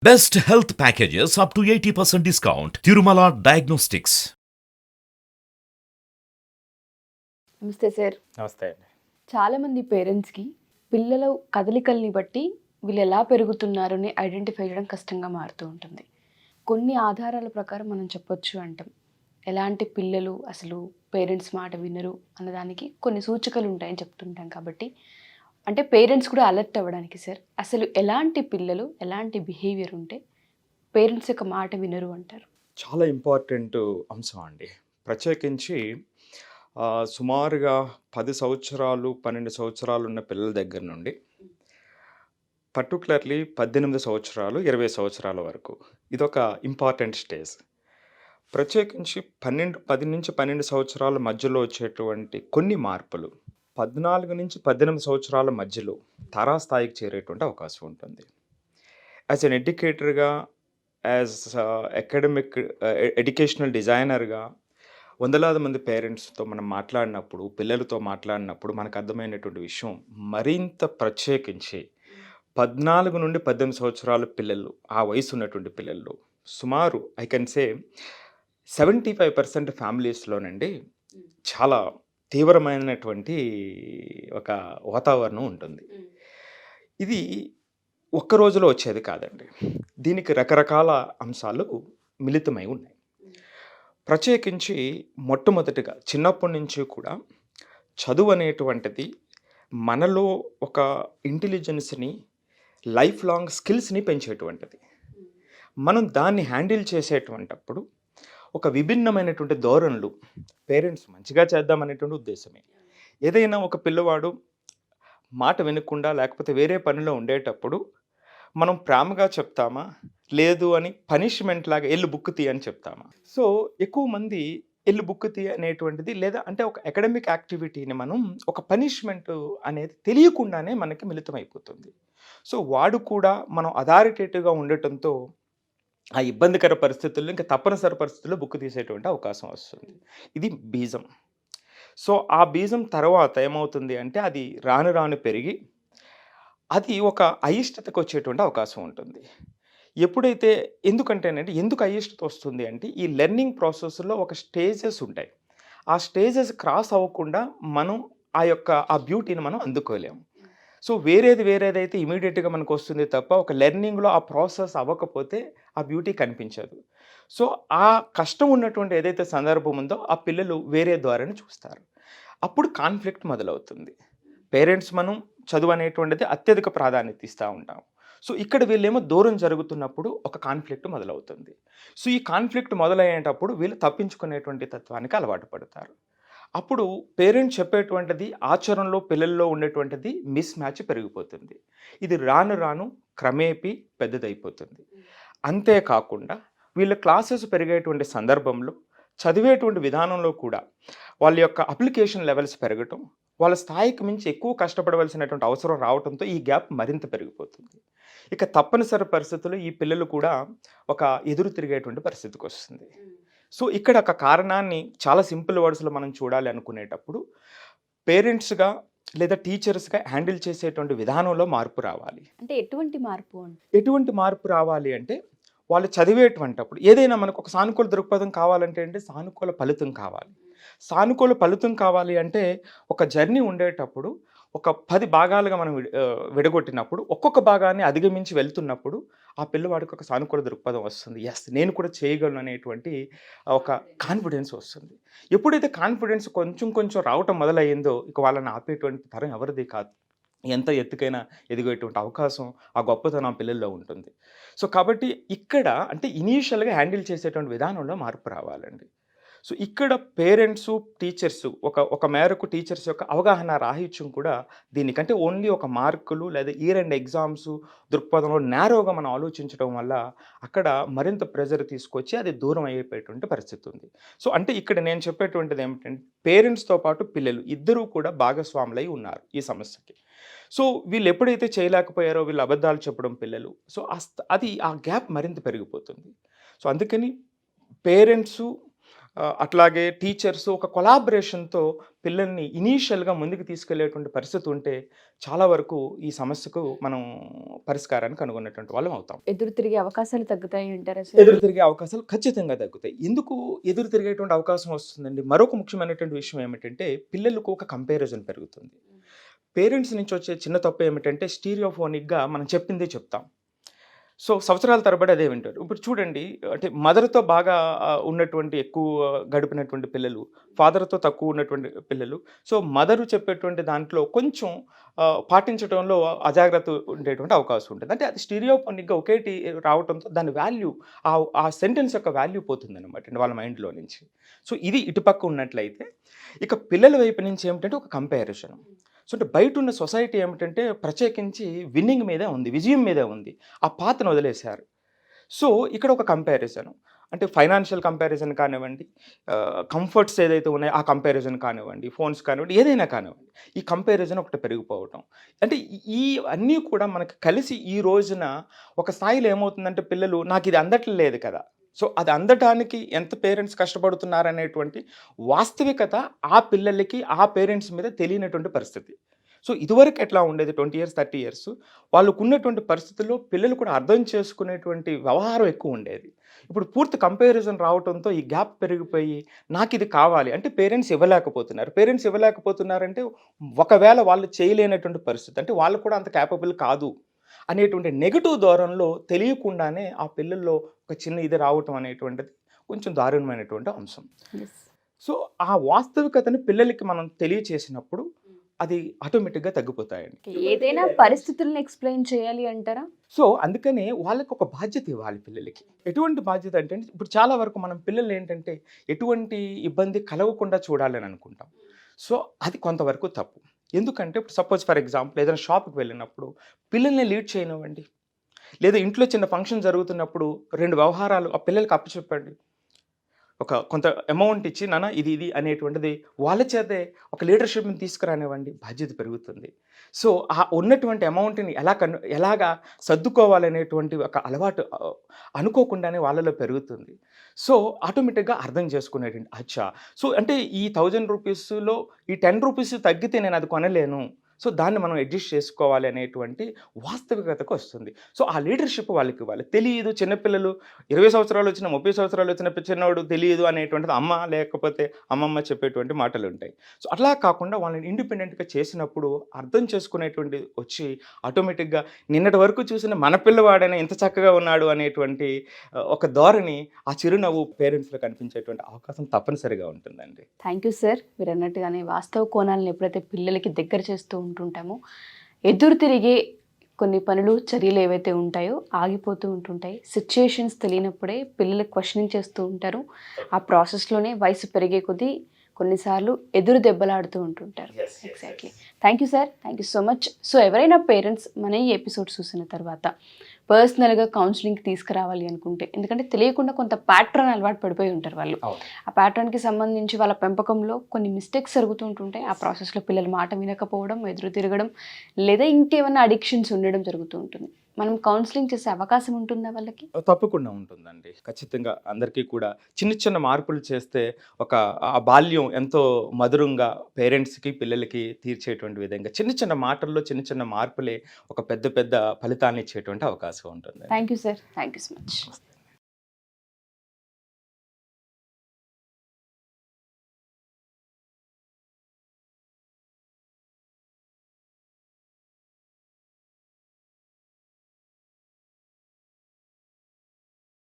Best health packages up to 80% discount. Tirumala Diagnostics. నమస్తే sir. నమస్తే అండి. చాలామంది పేరెంట్స్కి పిల్లల కదలికల్ని బట్టి వీళ్ళు ఎలా పెరుగుతున్నారని ఐడెంటిఫై చేయడం కష్టంగా మారుతూ ఉంటుంది. కొన్ని ఆధారాల ప్రకారం మనం చెప్పొచ్చు అంటాం, ఎలాంటి పిల్లలు అసలు పేరెంట్స్ మాట వినరు అన్నదానికి కొన్ని సూచికలు ఉంటాయని చెప్తుంటాం. కాబట్టి అంటే పేరెంట్స్ కూడా అలర్ట్ అవ్వడానికి సార్, అసలు ఎలాంటి పిల్లలు ఎలాంటి బిహేవియర్ ఉంటే పేరెంట్స్ యొక్క మాట వినరు అంటారు? చాలా ఇంపార్టెంట్ అంశం అండి. ప్రత్యేకించి సుమారుగా 10 సంవత్సరాలు 12 సంవత్సరాలు ఉన్న పిల్లల దగ్గర నుండి పర్టికులర్లీ 18 సంవత్సరాలు 20 సంవత్సరాల వరకు ఇదొక ఇంపార్టెంట్ స్టేజ్. ప్రత్యేకించి 10 నుంచి 12 సంవత్సరాల మధ్యలో వచ్చేటువంటి కొన్ని మార్పులు 14 నుంచి 18 సంవత్సరాల మధ్యలో తారాస్థాయికి చేరేటువంటి అవకాశం ఉంటుంది. యాజ్ అన్ ఎడ్యుకేటర్గా, యాజ్ అకాడమిక్ ఎడ్యుకేషనల్ డిజైనర్గా వందలాది మంది పేరెంట్స్తో మనం మాట్లాడినప్పుడు, పిల్లలతో మాట్లాడినప్పుడు మనకు అర్థమైనటువంటి విషయం, మరింత ప్రత్యేకించి 14 నుండి 18 సంవత్సరాల పిల్లలు, ఆ వయసు ఉన్నటువంటి పిల్లలు సుమారు ఐ కెన్ సే 75% ఫ్యామిలీస్లోనండి చాలా తీవ్రమైనటువంటి ఒక వాతావరణం ఉంటుంది. ఇది ఒక్క రోజులో వచ్చేది కాదండి. దీనికి రకరకాల అంశాలు మిళితమై ఉన్నాయి. ప్రత్యేకించి మొట్టమొదటిగా చిన్నప్పటి నుంచి కూడా చదువు అనేటువంటిది మనలో ఒక ఇంటెలిజెన్స్ని, లైఫ్ లాంగ్ స్కిల్స్ని పెంచేటువంటిది. మనం దాన్ని హ్యాండిల్ చేసేటువంటప్పుడు ఒక విభిన్నమైనటువంటి ధోరణులు, పేరెంట్స్ మంచిగా చేద్దామనేటువంటి ఉద్దేశమే. ఏదైనా ఒక పిల్లవాడు మాట వినకుండా లేకపోతే వేరే పనిలో ఉండేటప్పుడు మనం ప్రేమగా చెప్తామా, లేదు అని పనిష్మెంట్ లాగా ఎల్లు బుక్ తీ అని చెప్తామా? సో ఎక్కువ మంది ఎల్లు బుక్ తీ అనేటువంటిది, లేదా అంటే ఒక అకాడమిక్ యాక్టివిటీని మనం ఒక పనిష్మెంట్ అనేది తెలియకుండానే మనకి మిళితమైపోతుంది. సో వాడు కూడా మనం అథారిటేటివ్గా ఉండటంతో ఆ ఇబ్బందికర పరిస్థితుల్లో ఇంకా తప్పనిసరి పరిస్థితుల్లో బుక్ తీసేటువంటి అవకాశం వస్తుంది. ఇది బీజం. సో ఆ బీజం తర్వాత ఏమవుతుంది అంటే అది రాను రాను పెరిగి అది ఒక అయిష్టతకు వచ్చేటువంటి అవకాశం ఉంటుంది. ఎప్పుడైతే ఎందుకు అయిష్టత వస్తుంది అంటే ఈ లెర్నింగ్ ప్రాసెస్లో ఒక స్టేజెస్ ఉంటాయి. ఆ స్టేజెస్ క్రాస్ అవ్వకుండా మనం ఆ బ్యూటీని మనం అందుకోలేము. సో వేరేదైతే ఇమీడియట్గా మనకు వస్తుంది తప్ప ఒక లెర్నింగ్లో ఆ ప్రాసెస్ అవ్వకపోతే ఆ బ్యూటీ కనిపించదు. సో ఆ కష్టం ఉన్నటువంటి ఏదైతే సందర్భం ఉందో ఆ పిల్లలు వేరే ద్వారానే చూస్తారు. అప్పుడు కాన్ఫ్లిక్ట్ మొదలవుతుంది. పేరెంట్స్ మనం చదువు అనేటువంటిది అత్యధిక ప్రాధాన్యత ఇస్తూ ఉంటాం. సో ఇక్కడ వీళ్ళేమో దూరం జరుగుతున్నప్పుడు ఒక కాన్ఫ్లిక్ట్ మొదలవుతుంది. సో ఈ కాన్ఫ్లిక్ట్ మొదలయ్యేటప్పుడు వీళ్ళు తప్పించుకునేటువంటి తత్వానికి అలవాటు పడతారు. అప్పుడు పేరెంట్స్ చెప్పేటువంటిది ఆచరణలో పిల్లల్లో ఉండేటువంటిది మిస్ మ్యాచ్ పెరిగిపోతుంది. ఇది రాను రాను క్రమేపీ పెద్దదైపోతుంది. అంతేకాకుండా వీళ్ళ క్లాసెస్ పెరిగేటువంటి సందర్భంలో చదివేటువంటి విధానంలో కూడా వాళ్ళ యొక్క అప్లికేషన్ లెవెల్స్ పెరగటం, వాళ్ళ స్థాయికి మించి ఎక్కువ కష్టపడవలసినటువంటి అవసరం రావడంతో ఈ గ్యాప్ మరింత పెరిగిపోతుంది. ఇక తప్పనిసరి పరిస్థితుల్లో ఈ పిల్లలు కూడా ఒక ఎదురు తిరిగేటువంటి పరిస్థితికి వస్తుంది. సో ఇక్కడ ఒక కారణాన్ని చాలా సింపుల్ వర్డ్స్లో మనం చూడాలి అనుకునేటప్పుడు పేరెంట్స్గా లేదా టీచర్స్గా హ్యాండిల్ చేసేటువంటి విధానంలో మార్పు రావాలి. అంటే ఎటువంటి మార్పు రావాలి అంటే వాళ్ళు చదివేటువంటప్పుడు ఏదైనా మనకు ఒక సానుకూల దృక్పథం కావాలంటే సానుకూల ఫలితం కావాలి. సానుకూల ఫలితం కావాలి అంటే ఒక జర్నీ ఉండేటప్పుడు ఒక 10 భాగాలుగా మనం విడగొట్టినప్పుడు ఒక్కొక్క భాగాన్ని అధిగమించి వెళ్తున్నప్పుడు ఆ పిల్లవాడికి ఒక సానుకూల దృక్పథం వస్తుంది. ఎస్, నేను కూడా చేయగలను అనేటువంటి ఒక కాన్ఫిడెన్స్ వస్తుంది. ఎప్పుడైతే కాన్ఫిడెన్స్ కొంచెం రావటం మొదలయ్యిందో ఇక వాళ్ళని ఆపేటువంటి తరం ఎవరిది కాదు. ఎంత ఎత్తుకైనా ఎదిగేటువంటి అవకాశం, ఆ గొప్పతనం పిల్లల్లో ఉంటుంది. సో కాబట్టి ఇక్కడ అంటే ఇనీషియల్గా హ్యాండిల్ చేసేటువంటి విధానంలో మార్పు రావాలండి. సో ఇక్కడ పేరెంట్సు, టీచర్సు ఒక మేరకు టీచర్స్ యొక్క అవగాహన రాహిత్యం కూడా దీనికంటే ఓన్లీ ఒక మార్కులు లేదా ఇయర్ అండ్ ఎగ్జామ్స్ దృక్పథంలో నేరోగా మనం ఆలోచించడం వల్ల అక్కడ మరింత ప్రెజర్ తీసుకొచ్చి అది దూరం అయిపోయేటువంటి పరిస్థితి ఉంది. సో అంటే ఇక్కడ నేను చెప్పేటువంటిది ఏమిటంటే పేరెంట్స్తో పాటు పిల్లలు ఇద్దరూ కూడా భాగస్వాములై ఉన్నారు ఈ సమస్యకి. సో వీళ్ళు ఎప్పుడైతే చేయలేకపోయారో వీళ్ళు అబద్ధాలు చెప్పడం పిల్లలు, సో ఆ గ్యాప్ మరింత పెరిగిపోతుంది. సో అందుకని పేరెంట్సు అట్లాగే టీచర్స్ ఒక కొలాబరేషన్‌తో పిల్లల్ని ఇనీషియల్‌గా ముందుకు తీసుకెళ్ళేటువంటి పరిస్థితి ఉంటే చాలా వరకు ఈ సమస్యకు మనం పరిష్కారాన్ని కనుగొన్నటువంటి వాళ్ళం అవుతాం. ఎదురు తిరిగే అవకాశాలు తగ్గుతాయి అంటారా సార్? ఎదురు తిరిగే అవకాశాలు ఖచ్చితంగా తగ్గుతాయి. ఎందుకు ఎదురు తిరిగేటువంటి అవకాశం వస్తుందండి? మరొక ముఖ్యమైనటువంటి విషయం ఏమిటంటే పిల్లలకు ఒక కంపారిజన్ పెరుగుతుంది. పేరెంట్స్ నుంచి వచ్చే చిన్న తప్పు ఏమిటంటే స్టీరియోఫోనిక్‌గా మనం చెప్పిందే చెప్తాం. సో, సంవత్సరాల తరబడి అదే వింటారు. ఇప్పుడు చూడండి అంటే మదర్‌తో బాగా ఉన్నటువంటి ఎక్కువ గడిపినటువంటి పిల్లలు, ఫాదర్‌తో తక్కువ ఉన్నటువంటి పిల్లలు. సో, మదరు చెప్పేటువంటి దాంట్లో కొంచెం పాటించడంలో అజాగ్రత్త ఉండేటువంటి అవకాశం ఉంటుంది. అంటే అది స్టీరియోఫోనిక్‌గా ఒకేటి రావటంతో దాని వాల్యూ ఆ సెంటెన్స్ యొక్క వాల్యూ పోతుందనమాట వాళ్ళ మైండ్‌లో నుంచి. సో, ఇది ఇటుపక్క ఉన్నట్లయితే, ఇక పిల్లల వైపు నుంచి ఏమిటంటే ఒక కంపారిజన్. సో, అంటే బయటున్న సొసైటీ ఏమిటంటే ప్రత్యేకించి విన్నింగ్ మీదే ఉంది. విజయం మీదే ఉంది. ఆ పాతను వదిలేశారు. సో, ఇక్కడ ఒక కంపారిజన్. అంటే ఫైనాన్షియల్ కంపారిజన్ కానివ్వండి, కంఫర్ట్స్ ఏదైతే ఉన్నాయో ఆ కంపారిజన్ కానివ్వండి, ఫోన్స్ కానివ్వండి, ఏదైనా కానివ్వండి. ఈ కంపారిజన్ ఒకటి పెరిగిపోవటం. అంటే ఈ అన్నీ కూడా మనకు కలిసి ఈ రోజున ఒక స్థాయిలో ఏమవుతుందంటే పిల్లలు నాకిది అందట్లేదు కదా! సో, అది అందటానికి ఎంత పేరెంట్స్ కష్టపడుతున్నారనేటువంటి వాస్తవికత ఆ పిల్లలకి, ఆ పేరెంట్స్ మీద తెలియనటువంటి పరిస్థితి. సో, ఇదివరకు ఎట్లా ఉండేది 20 ఇయర్స్, 30 ఇయర్స్ వాళ్ళకున్నటువంటి పరిస్థితుల్లో పిల్లలు కూడా అర్థం చేసుకునేటువంటి వ్యవహారం ఎక్కువ ఉండేది. ఇప్పుడు పూర్తి కంపారిజన్ రావటంతో ఈ గ్యాప్ పెరిగిపోయి నాకిది కావాలి అంటే పేరెంట్స్ ఇవ్వలేకపోతున్నారు. పేరెంట్స్ ఇవ్వలేకపోతున్నారంటే ఒకవేళ వాళ్ళు చేయలేనటువంటి పరిస్థితి. అంటే వాళ్ళు కూడా అంత క్యాపబుల్ కాదు అనేటువంటి నెగెటివ్ ధోరణిలో తెలియకుండానే ఆ పిల్లల్లో ఒక చిన్న ఇది రావటం అనేటువంటిది కొంచెం దారుణమైనటువంటి అంశం. యెస్. సో, ఆ వాస్తవికతని పిల్లలకి మనం తెలియచేసినప్పుడు అది ఆటోమేటిక్‌గా తగ్గిపోతాయండి. ఏదైనా పరిస్థితులను ఎక్స్‌ప్లెయిన్ చేయాలి అంటారా? సో, అందుకనే వాళ్ళకి ఒక బాధ్యత ఇవ్వాలి పిల్లలకి. ఎటువంటి బాధ్యత అంటే ఇప్పుడు చాలా వరకు మనం పిల్లలు ఏంటంటే ఎటువంటి ఇబ్బంది కలగకుండా చూడాలని అనుకుంటాం. సో, అది కొంతవరకు తప్పు. ఎందుకంటే ఇప్పుడు సపోజ్ ఫర్ ఎగ్జాంపుల్ ఏదైనా షాప్‌కి వెళ్ళినప్పుడు పిల్లల్ని లీడ్ చేయనివ్వండి. లేదా ఇంట్లో చిన్న ఫంక్షన్ జరుగుతున్నప్పుడు 2 వ్యవహారాలు ఆ పిల్లలకి అప్పచెప్పండి. కొంత అమౌంట్ ఇచ్చి నాన్న ఇది అనేటువంటిది వాళ్ళ చేతే ఒక లీడర్‌షిప్‌ని తీసుకురానివ్వండి. బాధ్యత పెరుగుతుంది. సో, ఆ ఉన్నటువంటి అమౌంట్‌ని ఎలాగా సర్దుకోవాలనేటువంటి ఒక అలవాటు అనుకోకుండానే వాళ్ళలో పెరుగుతుంది. సో, ఆటోమేటిక్‌గా అర్థం చేసుకునేటండి. అచ్చా! సో, అంటే ఈ 1000 రూపీస్‌లో ఈ 10 రూపీస్ తగ్గితే నేను అది కొనలేను. సో, దాన్ని మనం అడ్జస్ట్ చేసుకోవాలి అనేటువంటి వాస్తవికతకు వస్తుంది. సో, ఆ లీడర్‌షిప్ వాళ్ళకి ఇవ్వాలి. తెలీదు చిన్నపిల్లలు 20 సంవత్సరాలు వచ్చిన, 30 సంవత్సరాలు వచ్చిన చిన్నోడు తెలీదు అనేటువంటిది అమ్మ లేకపోతే అమ్మమ్మ చెప్పేటువంటి మాటలుంటాయి. సో, అట్లా కాకుండా వాళ్ళని ఇండిపెండెంట్‌గా చేసినప్పుడు అర్థం చేసుకునేటువంటిది వచ్చి ఆటోమేటిక్‌గా నిన్నటి వరకు చూసిన మన పిల్లవాడైనా ఇంత చక్కగా ఉన్నాడు అనేటువంటి ఒక ధోరణి ఆ చిరునవ్వు పేరెంట్స్‌లో కనిపించేటువంటి అవకాశం తప్పనిసరిగా ఉంటుందండి. Thank you sir. మీరన్నట్టుగానే వాస్తవ కోణాలను ఎప్పుడైతే పిల్లలకి దగ్గర చేస్తూ ఉంటుంటామో, ఎదురు తిరిగే కొన్ని పనులు, చర్యలు ఏవైతే ఉంటాయో ఆగిపోతూ ఉంటుంటాయి. సిచ్యుయేషన్స్ తెలియనప్పుడే పిల్లలు క్వశ్చనింగ్ చేస్తూ ఉంటారు. ఆ ప్రాసెస్‌లోనే వయసు పెరిగే కొద్దీ కొన్నిసార్లు ఎదురు దెబ్బలాడుతూ ఉంటుంటారు. Exactly. Thank you sir. Thank you so much. So, ఎవరైనా పేరెంట్స్ మన ఈ ఎపిసోడ్ చూసిన తర్వాత పర్సనల్గా కౌన్సిలింగ్కి తీసుకురావాలి అనుకుంటే, ఎందుకంటే తెలియకుండా కొంత ప్యాటర్న్ అలవాటు పడిపోయి ఉంటారు వాళ్ళు. ఆ ప్యాటర్న్కి సంబంధించి వాళ్ళ పెంపకంలో కొన్ని మిస్టేక్స్ జరుగుతూ ఉంటుంటాయి. ఆ ప్రాసెస్లో పిల్లల మాట వినకపోవడం, ఎదురు తిరగడం, లేదా ఇంకేమైనా అడిక్షన్స్ ఉండడం జరుగుతూ ఉంటుంది. మనం కౌన్సిలింగ్ చేసే అవకాశం ఉంటుందా వాళ్ళకి? తప్పకుండా ఉంటుందండి. ఖచ్చితంగా అందరికీ కూడా చిన్న చిన్న మార్పులు చేస్తే ఆ బాల్యం ఎంతో మధురంగా పేరెంట్స్‌కి, పిల్లలకి తీర్చేటువంటి విధంగా చిన్న చిన్న మాటల్లో చిన్న చిన్న మార్పులే ఒక పెద్ద పెద్ద ఫలితాన్ని ఇచ్చేటువంటి అవకాశం ఉంటుంది. Thank you sir. Thank you so much.